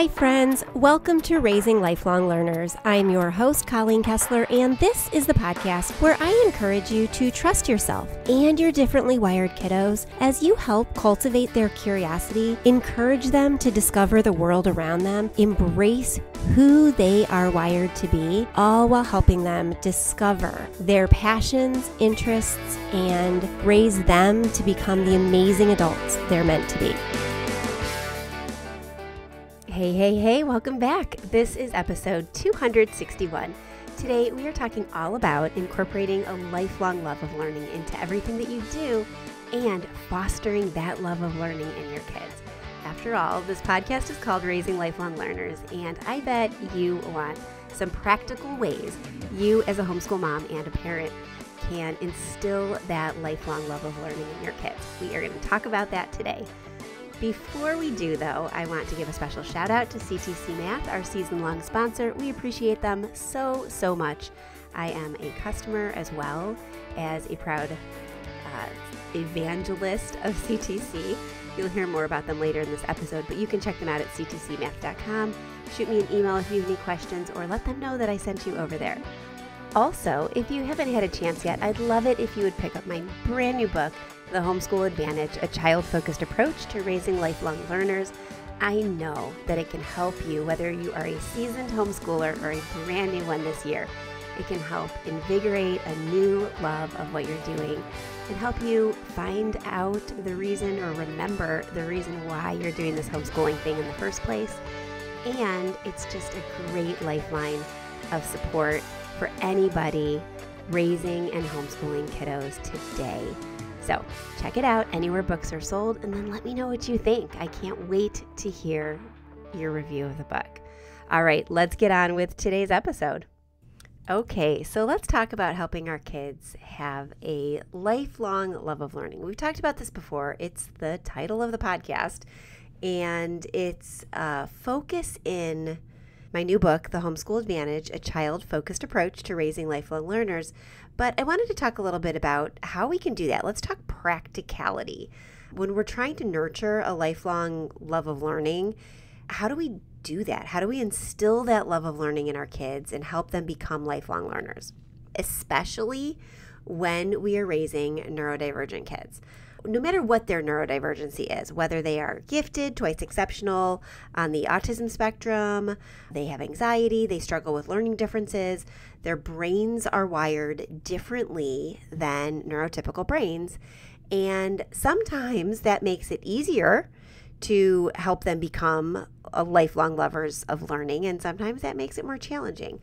Hi friends, welcome to Raising Lifelong Learners. I'm your host, Colleen Kessler, and this is the podcast where I encourage you to trust yourself and your differently wired kiddos as you help cultivate their curiosity, encourage them to discover the world around them, embrace who they are wired to be, all while helping them discover their passions, interests, and raise them to become the amazing adults they're meant to be. Hey, welcome back. This is episode 261. Today we are talking all about incorporating a lifelong love of learning into everything that you do and fostering that love of learning in your kids. After all, this podcast is called Raising Lifelong Learners, and I bet you want some practical ways you as a homeschool mom and a parent can instill that lifelong love of learning in your kids. We are going to talk about that today. Before we do, though, I want to give a special shout out to CTC Math, our season-long sponsor. We appreciate them so much. I am a customer as well as a proud evangelist of CTC. You'll hear more about them later in this episode, but you can check them out at ctcmath.com. Shoot me an email if you have any questions or let them know that I sent you over there. Also, if you haven't had a chance yet, I'd love it if you would pick up my brand new book, The Homeschool Advantage, a child-focused approach to raising lifelong learners. I know that it can help you, whether you are a seasoned homeschooler or a brand new one this year. It can help invigorate a new love of what you're doing and help you find out the reason or remember the reason why you're doing this homeschooling thing in the first place. And it's just a great lifeline of support for anybody raising and homeschooling kiddos today. So check it out anywhere books are sold, and then let me know what you think. I can't wait to hear your review of the book. All right, let's get on with today's episode. Okay, so let's talk about helping our kids have a lifelong love of learning. We've talked about this before. It's the title of the podcast, and it's focus in my new book, The Homeschool Advantage, a child-focused approach to raising lifelong learners. But I wanted to talk a little bit about how we can do that. Let's talk practicality. When we're trying to nurture a lifelong love of learning, how do we do that? How do we instill that love of learning in our kids and help them become lifelong learners, especially when we are raising neurodivergent kids? No matter what their neurodivergency is, whether they are gifted, twice exceptional, on the autism spectrum, they have anxiety, they struggle with learning differences, their brains are wired differently than neurotypical brains. And sometimes that makes it easier to help them become lifelong lovers of learning, and sometimes that makes it more challenging.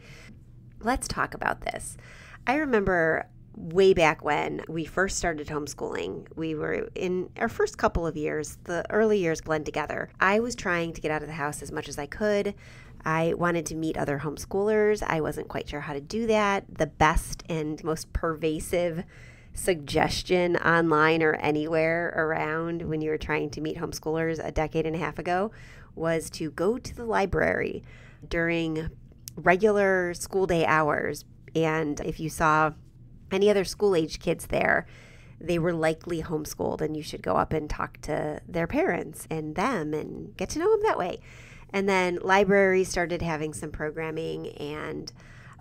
Let's talk about this. I remember way back when we first started homeschooling, we were in our first couple of years, the early years blend together. I was trying to get out of the house as much as I could. I wanted to meet other homeschoolers. I wasn't quite sure how to do that. The best and most pervasive suggestion online or anywhere around when you were trying to meet homeschoolers a decade and a half ago was to go to the library during regular school day hours. And if you saw any other school-age kids there, they were likely homeschooled, and you should go up and talk to their parents and them and get to know them that way. And then libraries started having some programming, and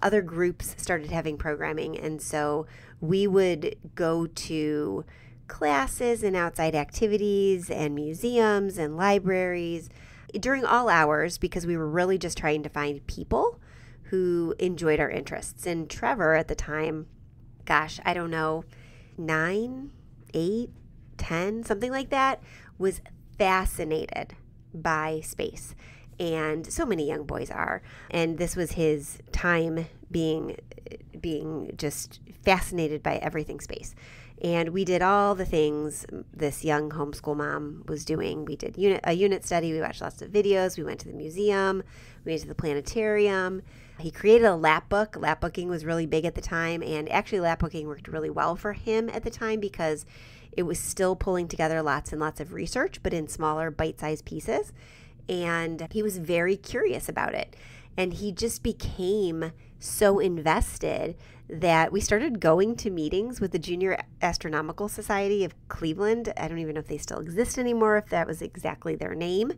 other groups started having programming. And so we would go to classes and outside activities and museums and libraries during all hours because we were really just trying to find people who enjoyed our interests. And Trevor at the time, gosh, I don't know, 9, 8, 10, something like that, was fascinated by space. And so many young boys are. And this was his time being just fascinated by everything space. And we did all the things this young homeschool mom was doing. We did a unit study. We watched lots of videos. We went to the museum. We went to the planetarium. He created a lap book. Lap booking was really big at the time. And actually, lap booking worked really well for him at the time because it was still pulling together lots and lots of research, but in smaller bite-sized pieces. And he was very curious about it. And he just became so invested that we started going to meetings with the Junior Astronomical Society of Cleveland. I don't even know if they still exist anymore, if that was exactly their name.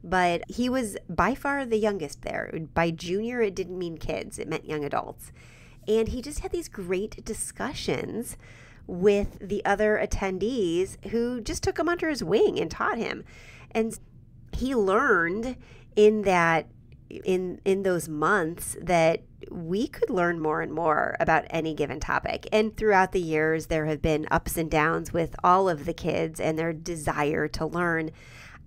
but he was by far the youngest there. By junior, it didn't mean kids, it meant young adults. And he just had these great discussions with the other attendees who just took him under his wing and taught him. And he learned in those months that we could learn more and more about any given topic. And throughout the years, there have been ups and downs with all of the kids and their desire to learn.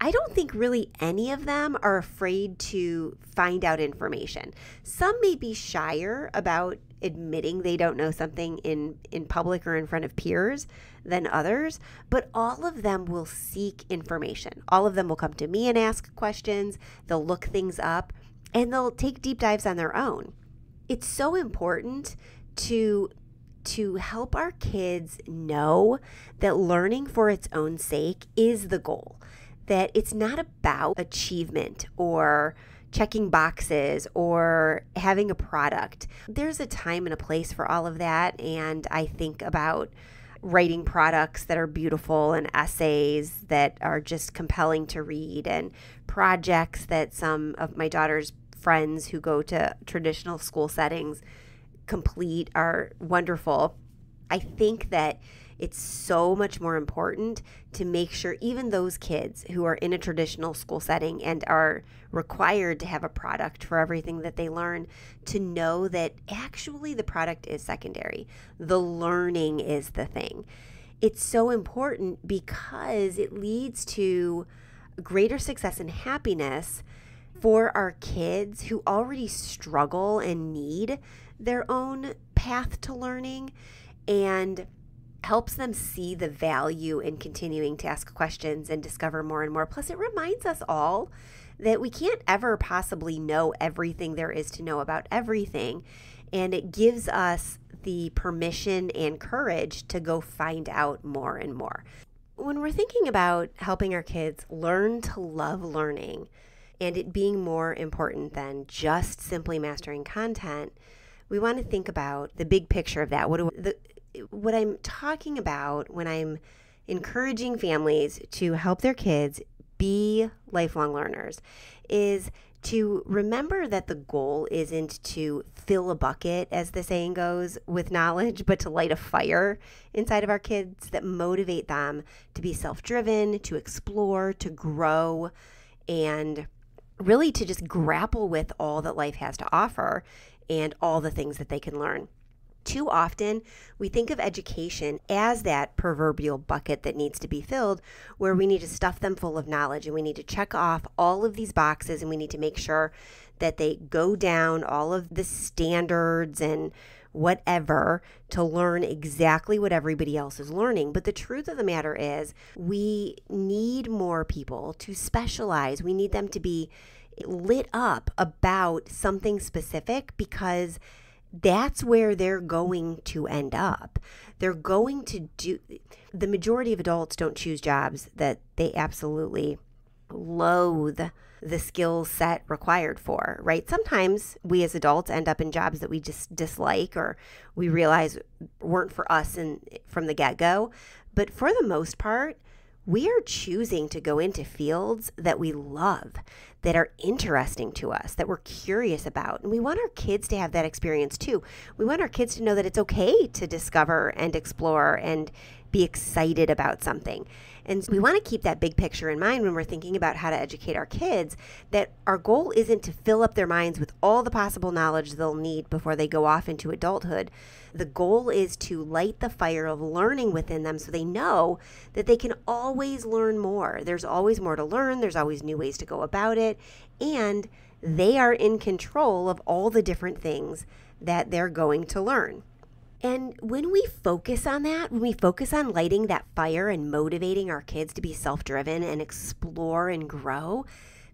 I don't think really any of them are afraid to find out information. Some may be shyer about admitting they don't know something in public or in front of peers than others, but all of them will seek information. All of them will come to me and ask questions. They'll look things up and they'll take deep dives on their own. It's so important to help our kids know that learning for its own sake is the goal. That it's not about achievement or checking boxes or having a product. There's a time and a place for all of that, and I think about writing products that are beautiful and essays that are just compelling to read and projects that some of my daughter's friends who go to traditional school settings complete are wonderful. I think that it's so much more important to make sure even those kids who are in a traditional school setting and are required to have a product for everything that they learn, to know that actually the product is secondary. The learning is the thing. It's so important because it leads to greater success and happiness for our kids who already struggle and need their own path to learning, and helps them see the value in continuing to ask questions and discover more and more. Plus, it reminds us all that we can't ever possibly know everything there is to know about everything. And it gives us the permission and courage to go find out more and more. When we're thinking about helping our kids learn to love learning and it being more important than just simply mastering content, we want to think about the big picture of that. What I'm talking about when I'm encouraging families to help their kids be lifelong learners is to remember that the goal isn't to fill a bucket, as the saying goes, with knowledge, but to light a fire inside of our kids that motivate them to be self-driven, to explore, to grow, and really to just grapple with all that life has to offer and all the things that they can learn. Too often, we think of education as that proverbial bucket that needs to be filled, where we need to stuff them full of knowledge and we need to check off all of these boxes and we need to make sure that they go down all of the standards and whatever to learn exactly what everybody else is learning. But the truth of the matter is we need more people to specialize. We need them to be lit up about something specific because that's where they're going to end up. They're going to do, the majority of adults don't choose jobs that they absolutely loathe the skill set required for, right? Sometimes we as adults end up in jobs that we just dislike or we realize weren't for us from the get-go. But for the most part, we are choosing to go into fields that we love, that are interesting to us, that we're curious about. And we want our kids to have that experience too. We want our kids to know that it's okay to discover and explore and be excited about something. And we want to keep that big picture in mind when we're thinking about how to educate our kids, that our goal isn't to fill up their minds with all the possible knowledge they'll need before they go off into adulthood. The goal is to light the fire of learning within them so they know that they can always learn more. There's always more to learn. There's always new ways to go about it. And they are in control of all the different things that they're going to learn. And when we focus on that, when we focus on lighting that fire and motivating our kids to be self-driven and explore and grow,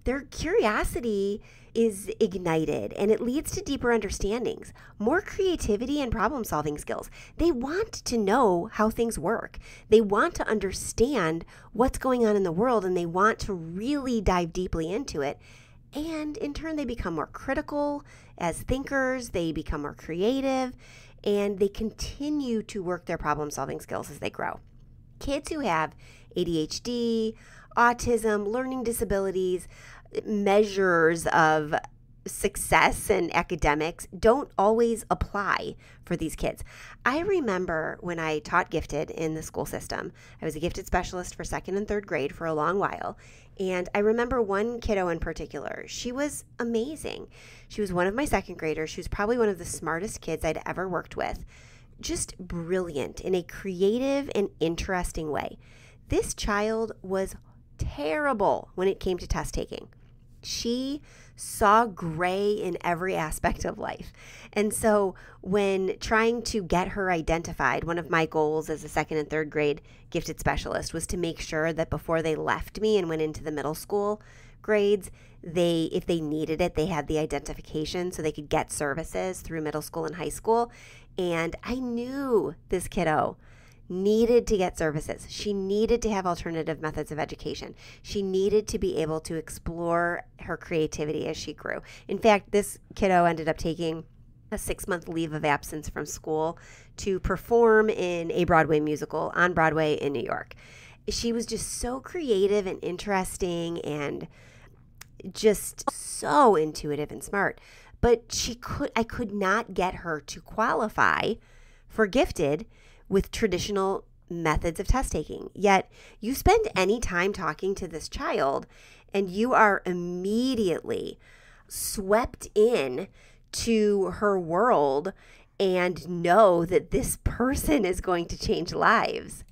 their curiosity is ignited and it leads to deeper understandings, more creativity and problem-solving skills. They want to know how things work. They want to understand what's going on in the world and they want to really dive deeply into it. And in turn, they become more critical as thinkers, they become more creative, and they continue to work their problem-solving skills as they grow. Kids who have ADHD, autism, learning disabilities, measures of success and academics don't always apply for these kids. I remember when I taught gifted in the school system, I was a gifted specialist for second and third grade for a long while. And I remember one kiddo in particular. She was amazing. She was one of my second graders. She was probably one of the smartest kids I'd ever worked with. Just brilliant in a creative and interesting way. This child was terrible when it came to test taking. She saw gray in every aspect of life. And so when trying to get her identified, one of my goals as a second and third grade gifted specialist was to make sure that before they left me and went into the middle school grades, if they needed it, they had the identification so they could get services through middle school and high school. And I knew this kiddo needed to get services. She needed to have alternative methods of education. She needed to be able to explore her creativity as she grew. In fact, this kiddo ended up taking a 6-month leave of absence from school to perform in a Broadway musical on Broadway in New York. She was just so creative and interesting and just so intuitive and smart. But I could not get her to qualify for gifted with traditional methods of test taking. Yet you spend any time talking to this child and you are immediately swept in to her world and know that this person is going to change lives.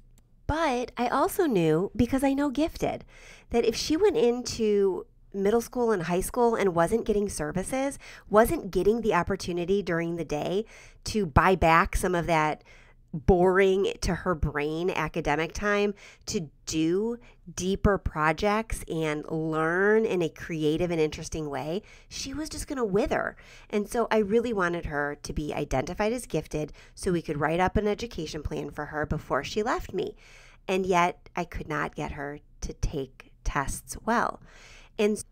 But I also knew, because I know gifted, that if she went into middle school and high school and wasn't getting services, wasn't getting the opportunity during the day to buy back some of that boring to her brain academic time to do deeper projects and learn in a creative and interesting way, she was just going to wither. And so I really wanted her to be identified as gifted so we could write up an education plan for her before she left me. And yet I could not get her to take tests well. And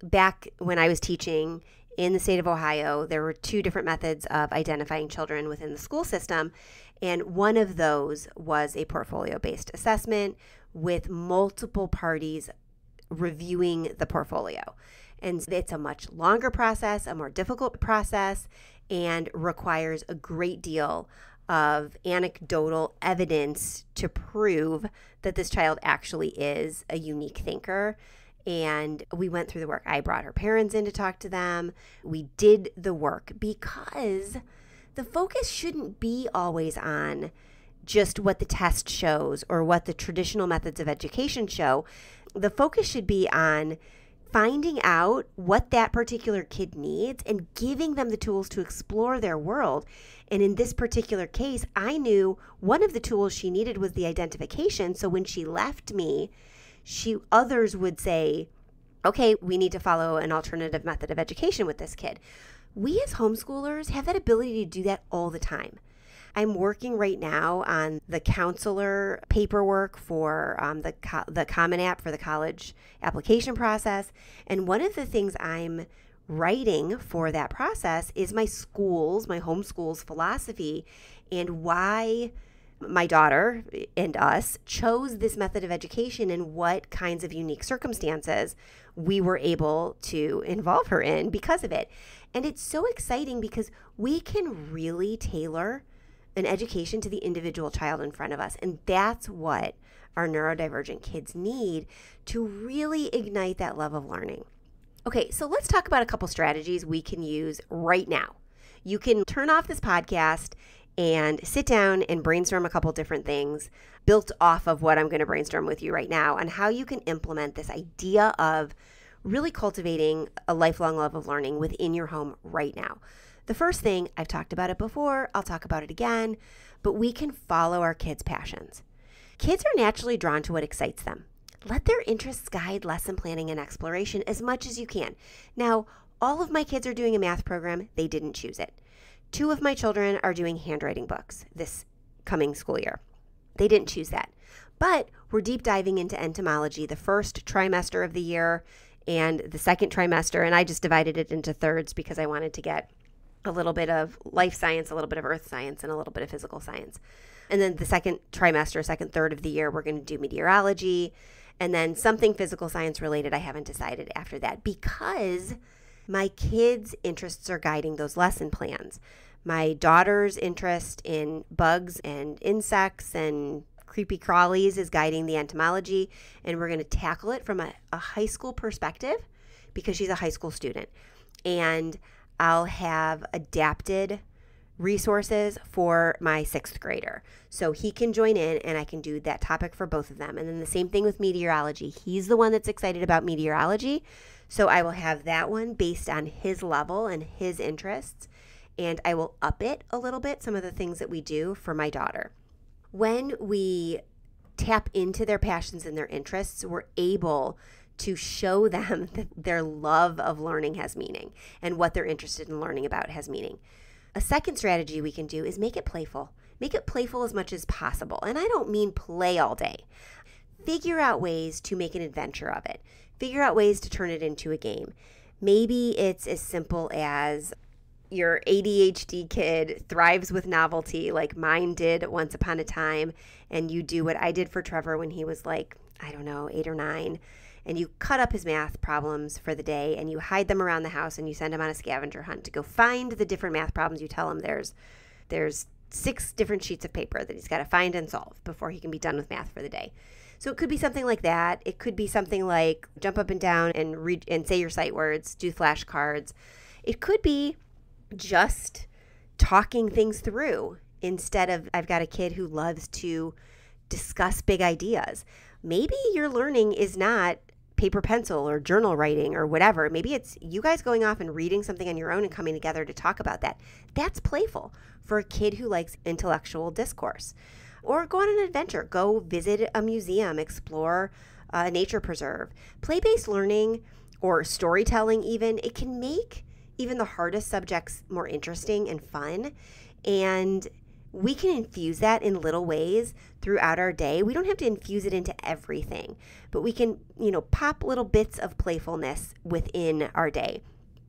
back when I was teaching in the state of Ohio, there were 2 different methods of identifying children within the school system. And one of those was a portfolio-based assessment with multiple parties reviewing the portfolio. And it's a much longer process, a more difficult process, and requires a great deal of anecdotal evidence to prove that this child actually is a unique thinker. And we went through the work. I brought her parents in to talk to them. We did the work because the focus shouldn't be always on just what the test shows or what the traditional methods of education show. The focus should be on finding out what that particular kid needs and giving them the tools to explore their world. And in this particular case, I knew one of the tools she needed was the identification. So when she left me, others would say, okay, we need to follow an alternative method of education with this kid. We as homeschoolers have that ability to do that all the time. I'm working right now on the counselor paperwork for the Common App for the college application process. And one of the things I'm writing for that process is my homeschool's philosophy and why my daughter and us chose this method of education and what kinds of unique circumstances we were able to involve her in because of it. And it's so exciting because we can really tailor an education to the individual child in front of us. And that's what our neurodivergent kids need to really ignite that love of learning. Okay, so let's talk about a couple strategies we can use right now. You can turn off this podcast and sit down and brainstorm a couple different things built off of what I'm going to brainstorm with you right now on how you can implement this idea of really cultivating a lifelong love of learning within your home right now. The first thing, I've talked about it before, I'll talk about it again, but we can follow our kids' passions. Kids are naturally drawn to what excites them. Let their interests guide lesson planning and exploration as much as you can. Now, all of my kids are doing a math program. They didn't choose it. 2 of my children are doing handwriting books this coming school year. They didn't choose that. But we're deep diving into entomology the first trimester of the year and the second trimester, and I just divided it into thirds because I wanted to get a little bit of life science, a little bit of earth science, and a little bit of physical science. And then the second trimester, second third of the year, we're going to do meteorology, and then something physical science related. I haven't decided after that because my kids' interests are guiding those lesson plans. My daughter's interest in bugs and insects and creepy crawlies is guiding the entomology, and we're going to tackle it from a high school perspective because she's a high school student. And I'll have adapted resources for my 6th grader. So he can join in and I can do that topic for both of them. And then the same thing with meteorology. He's the one that's excited about meteorology. So I will have that one based on his level and his interests. And I will up it a little bit, some of the things that we do for my daughter. When we tap into their passions and their interests, we're able to show them that their love of learning has meaning and what they're interested in learning about has meaning. A second strategy we can do is make it playful. Make it playful as much as possible. And I don't mean play all day. Figure out ways to make an adventure of it. Figure out ways to turn it into a game. Maybe it's as simple as your ADHD kid thrives with novelty like mine did once upon a time, and you do what I did for Trevor when he was like, 8 or 9, and you cut up his math problems for the day and you hide them around the house and you send him on a scavenger hunt to go find the different math problems. You tell him there's 6 different sheets of paper that he's got to find and solve before he can be done with math for the day. So it could be something like that. It could be something like jump up and down and read and say your sight words, do flashcards. It could be just talking things through instead of I've got a kid who loves to discuss big ideas. Maybe your learning is not paper pencil or journal writing or whatever. Maybe it's you guys going off and reading something on your own and coming together to talk about that. That's playful for a kid who likes intellectual discourse. Or go on an adventure. Go visit a museum, explore a nature preserve. Play-based learning or storytelling even, it can make even the hardest subjects more interesting and fun. And we can infuse that in little ways throughout our day. We don't have to infuse it into everything, but we can, pop little bits of playfulness within our day.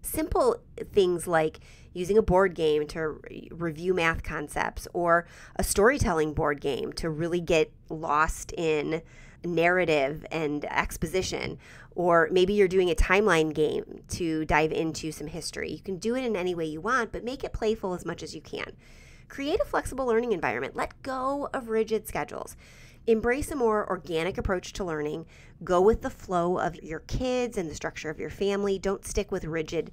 Simple things like using a board game to review math concepts or a storytelling board game to really get lost in narrative and exposition. Or maybe you're doing a timeline game to dive into some history. You can do it in any way you want, but make it playful as much as you can. Create a flexible learning environment. Let go of rigid schedules. Embrace a more organic approach to learning. Go with the flow of your kids and the structure of your family. Don't stick with rigid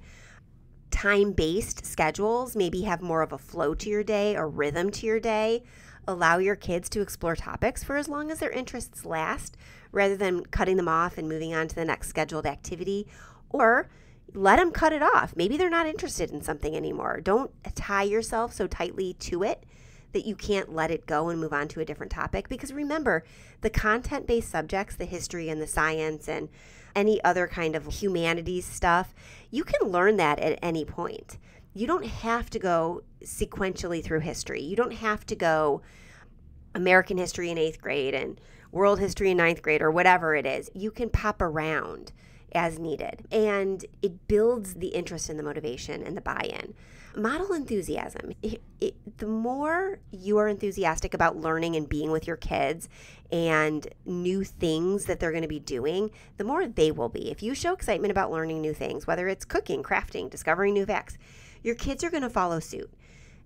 time-based schedules. Maybe have more of a flow to your day, a rhythm to your day. Allow your kids to explore topics for as long as their interests last, rather than cutting them off and moving on to the next scheduled activity. Or let them cut it off. Maybe they're not interested in something anymore. Don't tie yourself so tightly to it that you can't let it go and move on to a different topic. Because remember, the content-based subjects, the history and the science and any other kind of humanities stuff, you can learn that at any point. You don't have to go sequentially through history. You don't have to go American history in 8th grade and world history in 9th grade or whatever it is. You can pop around as needed. And it builds the interest and the motivation and the buy-in. Model enthusiasm. The more you are enthusiastic about learning and being with your kids and new things that they're going to be doing, the more they will be. If you show excitement about learning new things, whether it's cooking, crafting, discovering new facts, your kids are going to follow suit.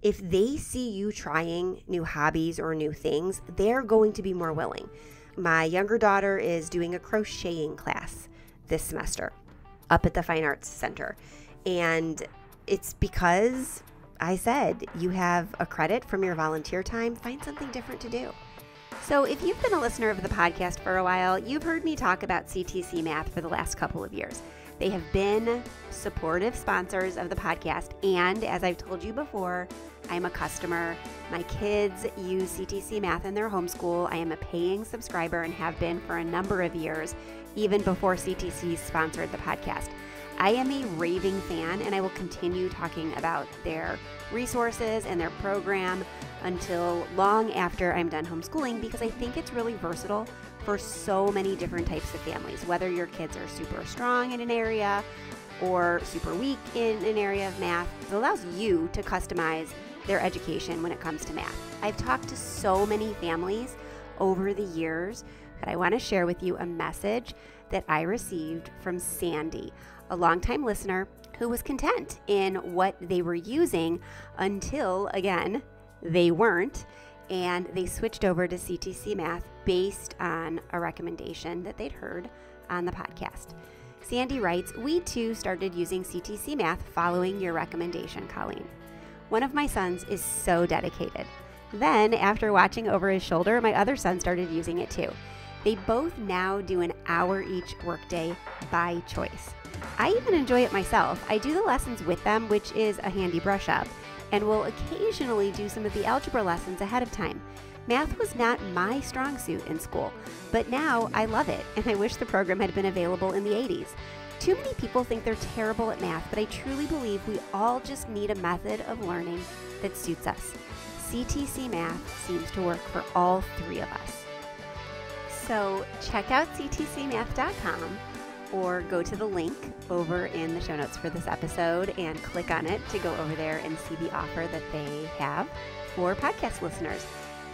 If they see you trying new hobbies or new things, they're going to be more willing. My younger daughter is doing a crocheting class this semester up at the Fine Arts Center. And it's because I said, you have a credit from your volunteer time, find something different to do. So if you've been a listener of the podcast for a while, you've heard me talk about CTC Math for the last couple of years. They have been supportive sponsors of the podcast. And as I've told you before, I'm a customer. My kids use CTC Math in their homeschool. I am a paying subscriber and have been for a number of years, even before CTC sponsored the podcast. I am a raving fan, and I will continue talking about their resources and their program until long after I'm done homeschooling, because I think it's really versatile for so many different types of families, whether your kids are super strong in an area or super weak in an area of math. It allows you to customize their education when it comes to math. I've talked to so many families over the years that I want to share with you a message that I received from Sandy, a longtime listener who was content in what they were using until, again, they weren't, and they switched over to CTC Math based on a recommendation that they'd heard on the podcast. Sandy writes, "We too started using CTC Math following your recommendation, Colleen. One of my sons is so dedicated. Then, after watching over his shoulder, my other son started using it too. They both now do an hour each workday by choice. I even enjoy it myself. I do the lessons with them, which is a handy brush up, and will occasionally do some of the algebra lessons ahead of time. Math was not my strong suit in school, but now I love it, and I wish the program had been available in the 80s. Too many people think they're terrible at math, but I truly believe we all just need a method of learning that suits us. CTC Math seems to work for all three of us." So check out ctcmath.com or go to the link over in the show notes for this episode and click on it to go over there and see the offer that they have for podcast listeners.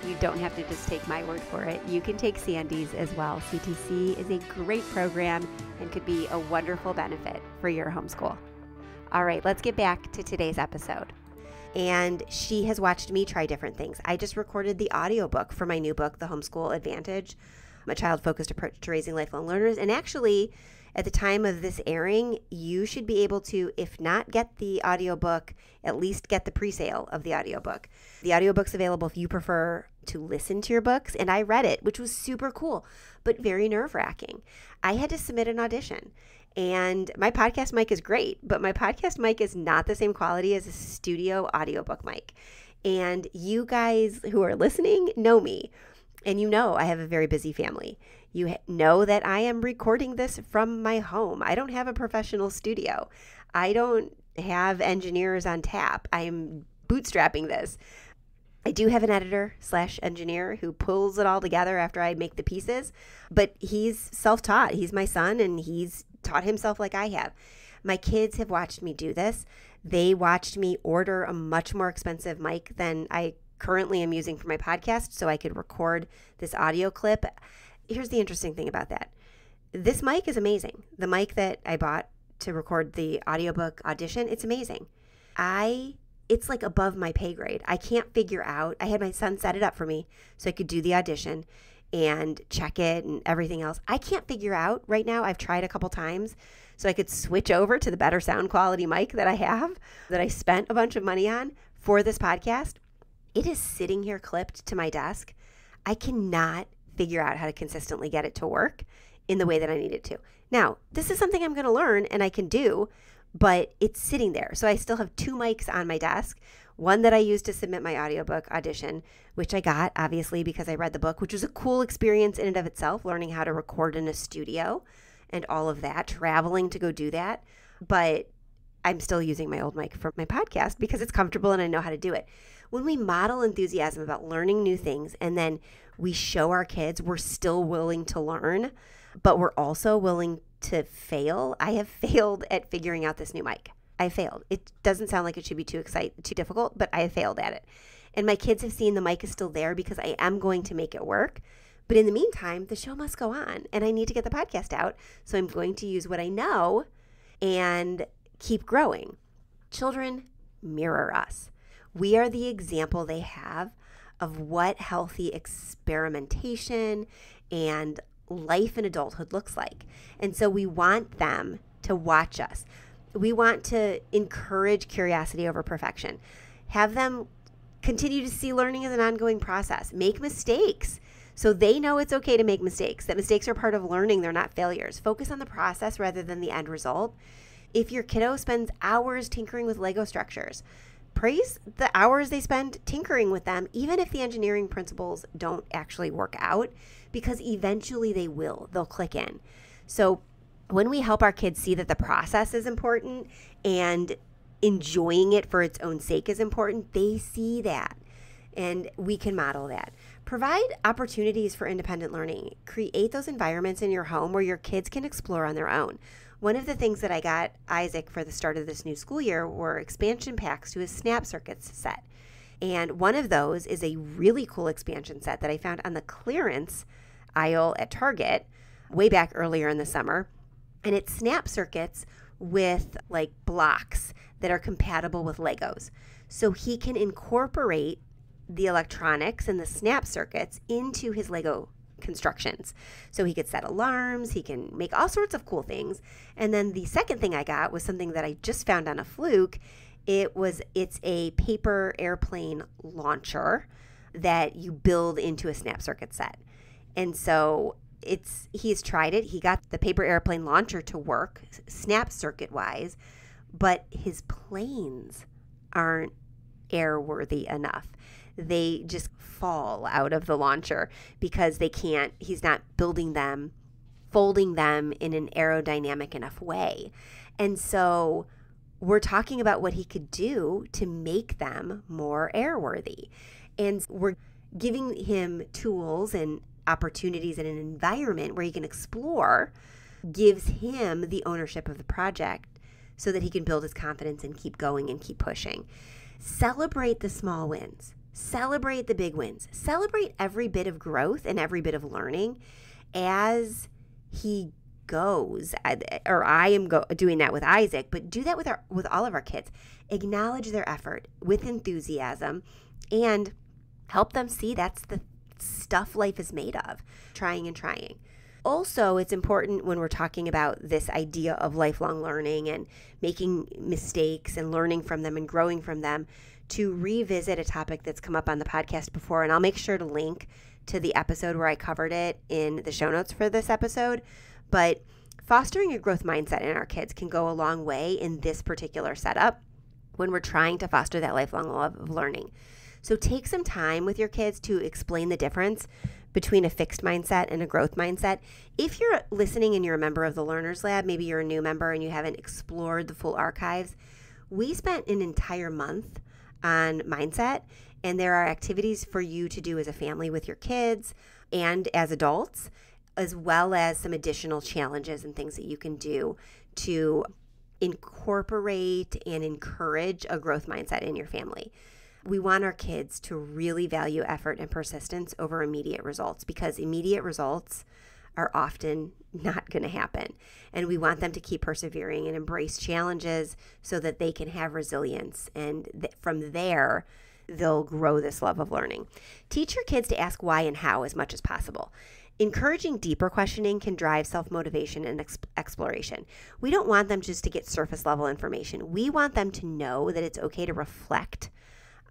You don't have to just take my word for it. You can take Sandy's as well. CTC is a great program and could be a wonderful benefit for your homeschool. All right, let's get back to today's episode. And she has watched me try different things. I just recorded the audiobook for my new book, The Homeschool Advantage, a child-focused approach to raising lifelong learners. And actually, at the time of this airing, you should be able to, if not get the audiobook, at least get the pre-sale of the audiobook. The audiobook's available if you prefer to listen to your books, and I read it, which was super cool, but very nerve-wracking. I had to submit an audition, and my podcast mic is great, but my podcast mic is not the same quality as a studio audiobook mic. And you guys who are listening know me, and you know I have a very busy family. You know that I am recording this from my home. I don't have a professional studio. I don't have engineers on tap. I'm bootstrapping this. I do have an editor/engineer who pulls it all together after I make the pieces, but he's self-taught. He's my son, and he's taught himself like I have. My kids have watched me do this. They watched me order a much more expensive mic than I currently am using for my podcast so I could record this audio clip. Here's the interesting thing about that. This mic is amazing. The mic that I bought to record the audiobook audition, it's amazing. It's like above my pay grade. I can't figure out. I had my son set it up for me so I could do the audition and check it and everything else. I can't figure out right now. I've tried a couple times so I could switch over to the better sound quality mic that I have, that I spent a bunch of money on for this podcast. It is sitting here clipped to my desk. I cannot figure out how to consistently get it to work in the way that I need it to. Now, this is something I'm going to learn and I can do, but it's sitting there. So I still have two mics on my desk, one that I used to submit my audiobook audition, which I got obviously because I read the book, which was a cool experience in and of itself, learning how to record in a studio and all of that, traveling to go do that. But I'm still using my old mic for my podcast because it's comfortable and I know how to do it. When we model enthusiasm about learning new things and then we show our kids we're still willing to learn, but we're also willing to fail. I have failed at figuring out this new mic. I failed. It doesn't sound like it should be too difficult, but I have failed at it. And my kids have seen the mic is still there because I am going to make it work. But in the meantime, the show must go on and I need to get the podcast out. So I'm going to use what I know and keep growing. Children mirror us. We are the example they have of what healthy experimentation and life in adulthood looks like. And so we want them to watch us. We want to encourage curiosity over perfection. Have them continue to see learning as an ongoing process. Make mistakes so they know it's okay to make mistakes, that mistakes are part of learning. They're not failures. Focus on the process rather than the end result. If your kiddo spends hours tinkering with Lego structures, praise the hours they spend tinkering with them, even if the engineering principles don't actually work out, because eventually they will. They'll click in. So when we help our kids see that the process is important and enjoying it for its own sake is important, they see that. And we can model that. Provide opportunities for independent learning. Create those environments in your home where your kids can explore on their own. One of the things that I got Isaac for the start of this new school year were expansion packs to his Snap Circuits set. And one of those is a really cool expansion set that I found on the clearance aisle at Target way back earlier in the summer. And it's Snap Circuits with like blocks that are compatible with Legos. So he can incorporate the electronics and the Snap Circuits into his Lego constructions. So he could set alarms, he can make all sorts of cool things. And then the second thing I got was something that I just found on a fluke. It's a paper airplane launcher that you build into a Snap Circuit set. And so he's tried it. He got the paper airplane launcher to work Snap Circuit wise, but his planes aren't airworthy enough. They just fall out of the launcher because he's not building them, folding them in an aerodynamic enough way. And so we're talking about what he could do to make them more airworthy. And we're giving him tools and opportunities in an environment where he can explore, gives him the ownership of the project so that he can build his confidence and keep going and keep pushing. Celebrate the small wins. Celebrate the big wins. Celebrate every bit of growth and every bit of learning as he goes. Or I am doing that with Isaac, but do that with all of our kids. Acknowledge their effort with enthusiasm and help them see that's the stuff life is made of, trying and trying. Also, it's important when we're talking about this idea of lifelong learning and making mistakes and learning from them and growing from them to revisit a topic that's come up on the podcast before. And I'll make sure to link to the episode where I covered it in the show notes for this episode. But fostering a growth mindset in our kids can go a long way in this particular setup when we're trying to foster that lifelong love of learning. So take some time with your kids to explain the difference between a fixed mindset and a growth mindset. If you're listening and you're a member of the Learners Lab, maybe you're a new member and you haven't explored the full archives, we spent an entire month on mindset, and there are activities for you to do as a family with your kids and as adults, as well as some additional challenges and things that you can do to incorporate and encourage a growth mindset in your family. We want our kids to really value effort and persistence over immediate results because immediate results are often not going to happen. And we want them to keep persevering and embrace challenges so that they can have resilience. And from there, they'll grow this love of learning. Teach your kids to ask why and how as much as possible. Encouraging deeper questioning can drive self-motivation and exploration. We don't want them just to get surface level information. We want them to know that it's okay to reflect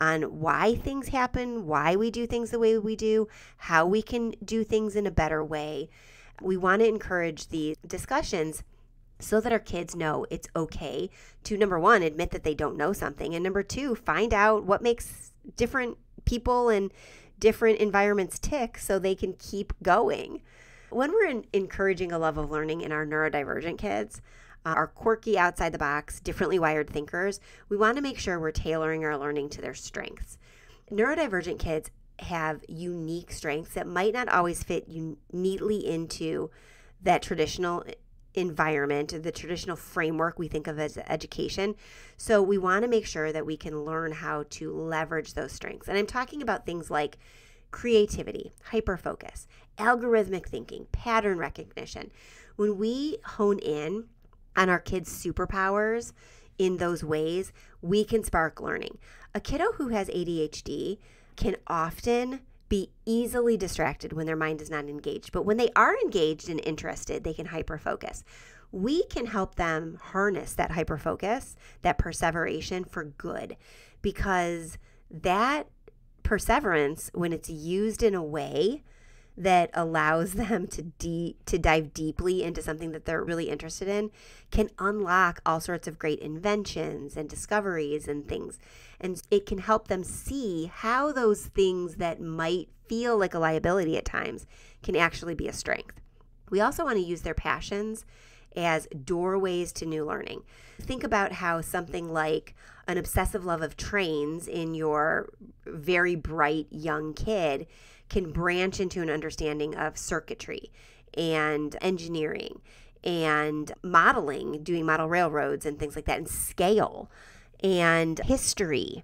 on why things happen, why we do things the way we do, how we can do things in a better way. We want to encourage these discussions so that our kids know it's okay to, number one, admit that they don't know something, and number two, find out what makes different people and different environments tick so they can keep going. When we're encouraging a love of learning in our neurodivergent kids, our quirky, outside the box, differently wired thinkers, we want to make sure we're tailoring our learning to their strengths. Neurodivergent kids have unique strengths that might not always fit neatly into that traditional environment, the traditional framework we think of as education. So we want to make sure that we can learn how to leverage those strengths. And I'm talking about things like creativity, hyperfocus, algorithmic thinking, pattern recognition. When we hone in on our kids' superpowers in those ways, we can spark learning. A kiddo who has ADHD can often be easily distracted when their mind is not engaged. But when they are engaged and interested, they can hyperfocus. We can help them harness that hyperfocus, that perseveration for good, because that perseverance, when it's used in a way that allows them to dive deeply into something that they're really interested in, can unlock all sorts of great inventions and discoveries and things. And it can help them see how those things that might feel like a liability at times can actually be a strength. We also want to use their passions as doorways to new learning. Think about how something like an obsessive love of trains in your very bright young kid can branch into an understanding of circuitry and engineering and modeling, doing model railroads and things like that, and scale and history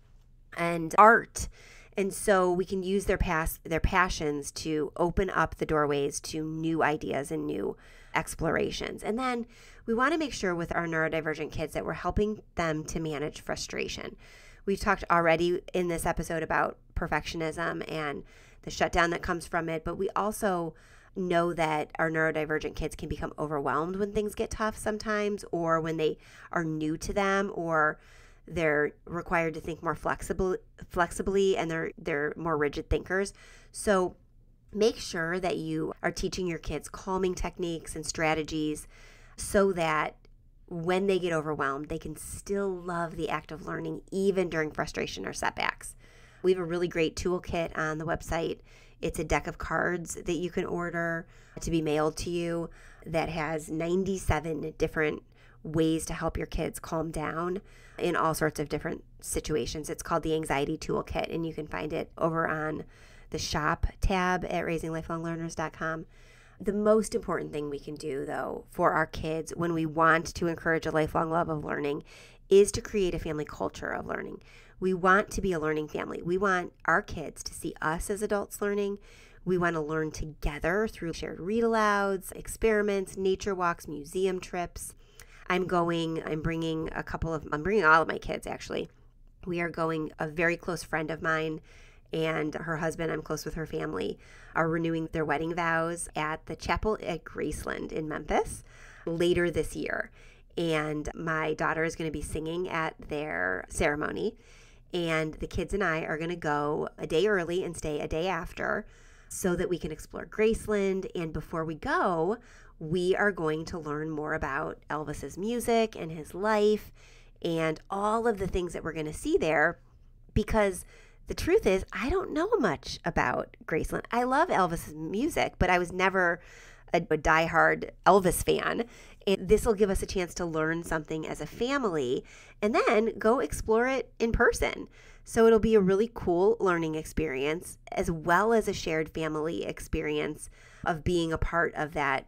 and art. And so we can use their passions to open up the doorways to new ideas and new explorations. And then we want to make sure with our neurodivergent kids that we're helping them to manage frustration. We've talked already in this episode about perfectionism and the shutdown that comes from it, but we also know that our neurodivergent kids can become overwhelmed when things get tough sometimes, or when they are new to them, or they're required to think more flexibly, and they're more rigid thinkers. So make sure that you are teaching your kids calming techniques and strategies so that when they get overwhelmed, they can still love the act of learning even during frustration or setbacks. We have a really great toolkit on the website. It's a deck of cards that you can order to be mailed to you that has 97 different ways to help your kids calm down in all sorts of different situations. It's called the Anxiety Toolkit, and you can find it over on the shop tab at raisinglifelonglearners.com. The most important thing we can do, though, for our kids when we want to encourage a lifelong love of learning is to create a family culture of learning. We want to be a learning family. We want our kids to see us as adults learning. We want to learn together through shared read-alouds, experiments, nature walks, museum trips. I'm bringing all of my kids, actually. We are going, a very close friend of mine and her husband, I'm close with her family, are renewing their wedding vows at the chapel at Graceland in Memphis later this year. And my daughter is going to be singing at their ceremony. And the kids and I are going to go a day early and stay a day after so that we can explore Graceland. And before we go, we are going to learn more about Elvis's music and his life and all of the things that we're going to see there, because the truth is, I don't know much about Graceland. I love Elvis's music, but I was never a diehard Elvis fan. And this will give us a chance to learn something as a family and then go explore it in person. So it'll be a really cool learning experience, as well as a shared family experience of being a part of that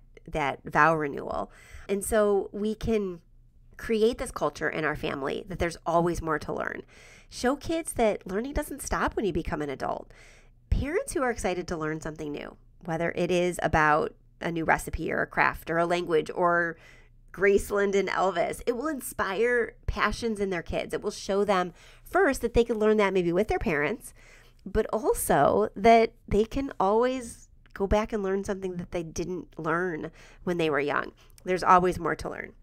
vow renewal. And so we can create this culture in our family that there's always more to learn. Show kids that learning doesn't stop when you become an adult. Parents who are excited to learn something new, whether it is about a new recipe or a craft or a language or Graceland and Elvis, it will inspire passions in their kids. It will show them first that they can learn that maybe with their parents, but also that they can always go back and learn something that they didn't learn when they were young. There's always more to learn.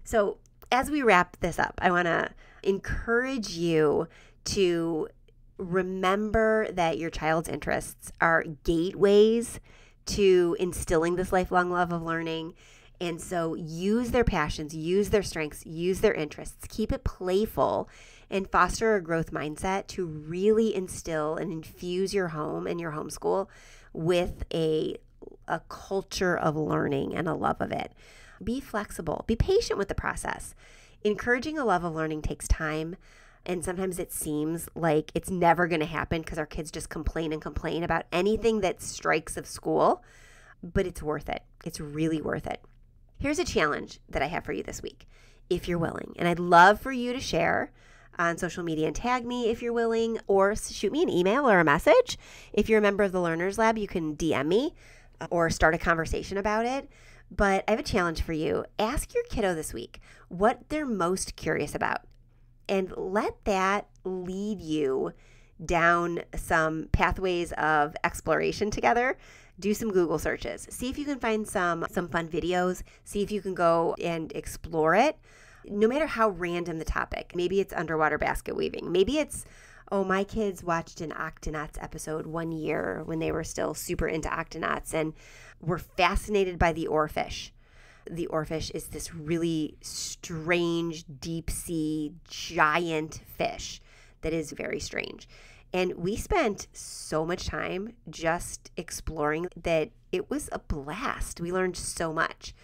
So as we wrap this up, I want to encourage you to remember that your child's interests are gateways to instilling this lifelong love of learning. And so use their passions, use their strengths, use their interests, keep it playful, and foster a growth mindset to really instill and infuse your home and your homeschool with a culture of learning and a love of it. Be flexible. Be patient with the process. Encouraging a love of learning takes time, and sometimes it seems like it's never going to happen because our kids just complain and complain about anything that strikes of school, but it's worth it. It's really worth it. Here's a challenge that I have for you this week, if you're willing, and I'd love for you to share on social media and tag me if you're willing, or shoot me an email or a message. If you're a member of the Learners Lab, you can DM me or start a conversation about it. But I have a challenge for you. Ask your kiddo this week what they're most curious about, and let that lead you down some pathways of exploration together. Do some Google searches. See if you can find some fun videos. See if you can go and explore it, no matter how random the topic. Maybe it's underwater basket weaving. Maybe it's, my kids watched an Octonauts episode one year when they were still super into Octonauts and were fascinated by the oarfish. The oarfish is this really strange, deep sea, giant fish that is very strange. And we spent so much time just exploring that it was a blast. We learned so much.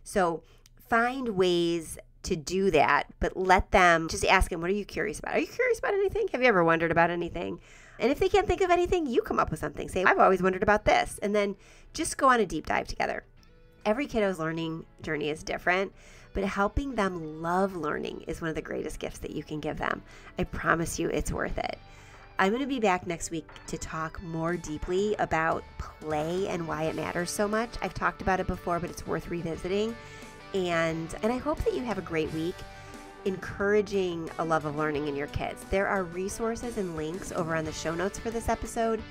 So find ways to do that, but let them, just ask them, what are you curious about? Are you curious about anything? Have you ever wondered about anything? And if they can't think of anything, you come up with something. Say, I've always wondered about this. And then just go on a deep dive together. Every kiddo's learning journey is different, but helping them love learning is one of the greatest gifts that you can give them. I promise you it's worth it. I'm going to be back next week to talk more deeply about play and why it matters so much. I've talked about it before, but it's worth revisiting. And I hope that you have a great week encouraging a love of learning in your kids. There are resources and links over on the show notes for this episode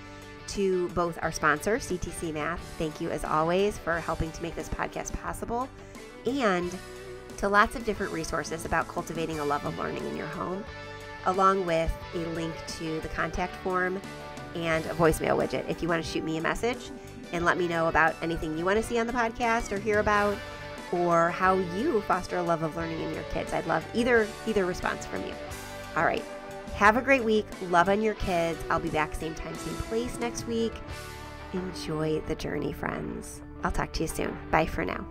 to both our sponsor, CTC Math. Thank you as always for helping to make this podcast possible, and to lots of different resources about cultivating a love of learning in your home, along with a link to the contact form and a voicemail widget if you want to shoot me a message and let me know about anything you want to see on the podcast or hear about, or how you foster a love of learning in your kids. I'd love either response from you. All right. Have a great week. Love on your kids. I'll be back same time, same place next week. Enjoy the journey, friends. I'll talk to you soon. Bye for now.